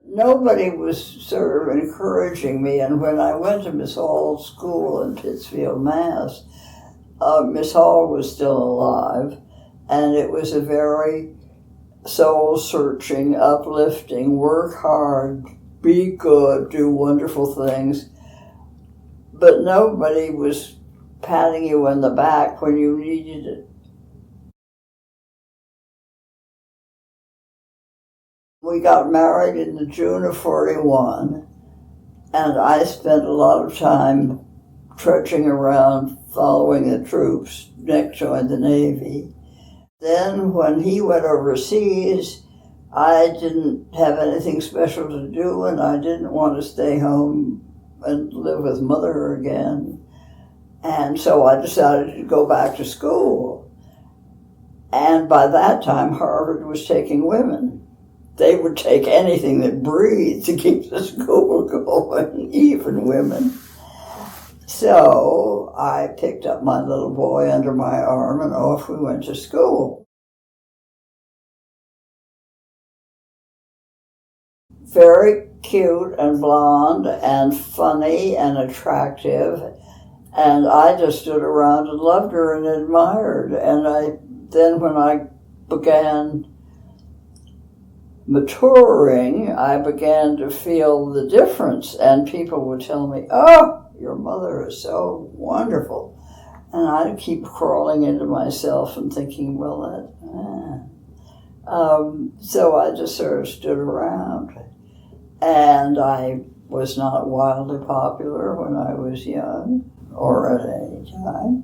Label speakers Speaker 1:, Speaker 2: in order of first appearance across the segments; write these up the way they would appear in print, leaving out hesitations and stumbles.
Speaker 1: Nobody was sort of encouraging me, and when I went to Miss Hall's school in Pittsfield, Mass., Miss Hall was still alive, and it was a very soul-searching, uplifting, work hard, be good, do wonderful things, but nobody was patting you on the back when you needed it. We got married in the June of '41, and I spent a lot of time trudging around following the troops. Nick joined the Navy. Then when he went overseas, I didn't have anything special to do, and I didn't want to stay home and live with Mother again. And so I decided to go back to school. And by that time, Harvard was taking women. They would take anything that breathed to keep the school going, even women. So I picked up my little boy under my arm and off we went to school. Very cute and blonde and funny and attractive. And I just stood around and loved her and admired. And then when I began maturing, I began to feel the difference, and people would tell me, "Oh, your mother is so wonderful." And I'd keep crawling into myself and thinking, well, so I just sort of stood around. And I was not wildly popular when I was young or at any time.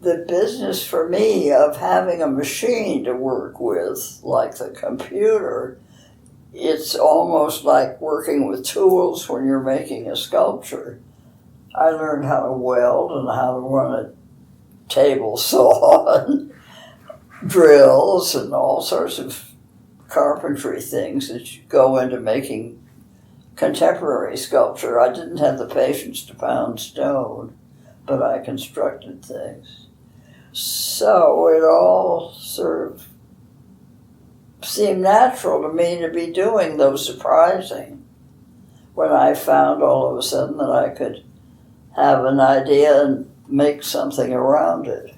Speaker 1: The business for me of having a machine to work with, like the computer, it's almost like working with tools when you're making a sculpture. I learned how to weld and how to run a table saw and drills and all sorts of carpentry things that go into making contemporary sculpture. I didn't have the patience to pound stone, but I constructed things. So it all sort of seemed natural to me to be doing, though surprising, when I found all of a sudden that I could have an idea and make something around it.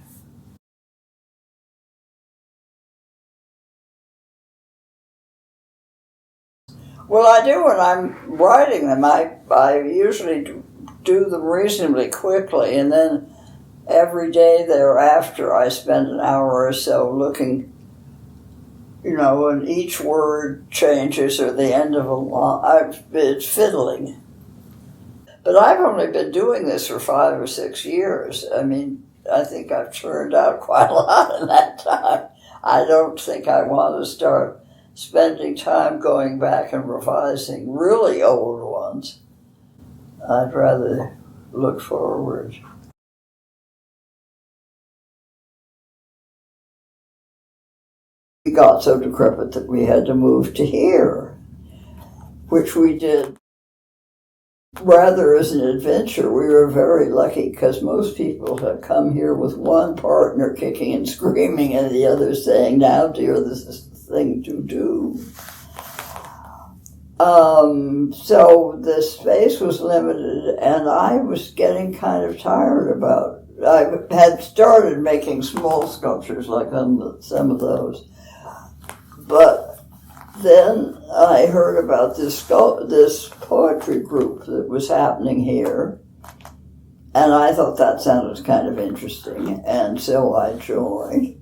Speaker 1: Well, I do when I'm writing them. I usually do them reasonably quickly, and then every day thereafter I spend an hour or so looking, and each word changes or the end of a line. It's fiddling. But I've only been doing this for 5 or 6 years. I mean, I think I've churned out quite a lot in that time. I don't think I want to start spending time going back and revising really old ones. I'd rather look forward. We got so decrepit that we had to move to here, which we did rather as an adventure. We were very lucky because most people have come here with one partner kicking and screaming and the other saying, "Now, dear, this is the thing to do." So the space was limited, and I was getting kind of tired about it. I had started making small sculptures like on some of those. But then I heard about this poetry group that was happening here, and I thought that sounded kind of interesting, and so I joined.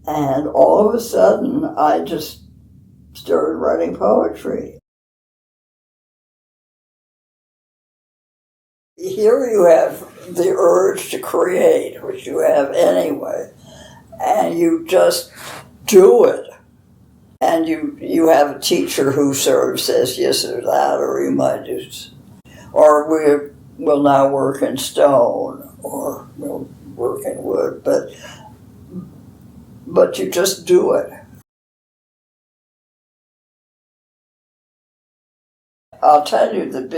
Speaker 1: And all of a sudden, I just started writing poetry. Here you have the urge to create, which you have anyway, and you just do it. And you have a teacher who sort of says yes or that, or you might do, or we will now work in stone, or we'll work in wood, but you just do it. I'll tell you that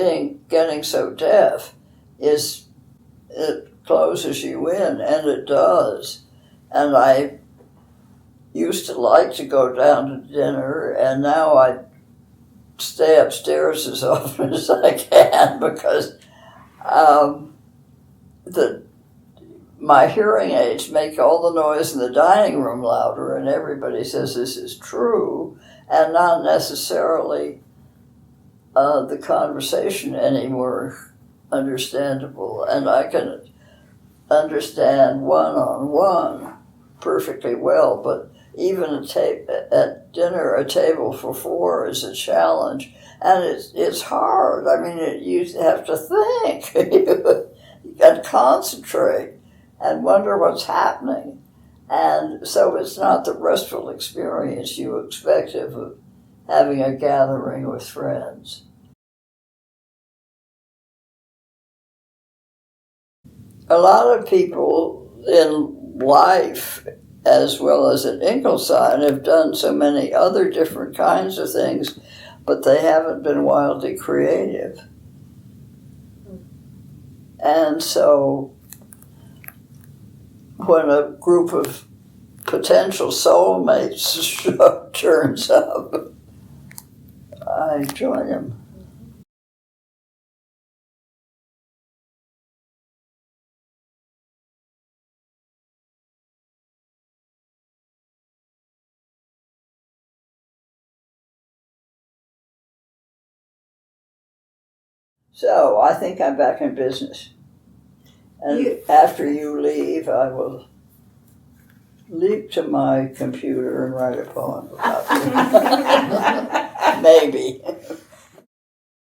Speaker 1: getting so deaf it closes you in, and it does. And used to like to go down to dinner, and now I stay upstairs as often as I can because my hearing aids make all the noise in the dining room louder, and everybody says this is true, and not necessarily the conversation any more understandable. And I can understand one-on-one perfectly well, but even at dinner, a table for four is a challenge, and it's hard. I mean, you have to think, and concentrate, and wonder what's happening, and so it's not the restful experience you expect of having a gathering with friends. A lot of people in life, as well as at Ingleside, have done so many other different kinds of things, but they haven't been wildly creative. And so when a group of potential soulmates turns up, I join them. So I think I'm back in business. And after you leave, I will leap to my computer and write a poem about you. Maybe.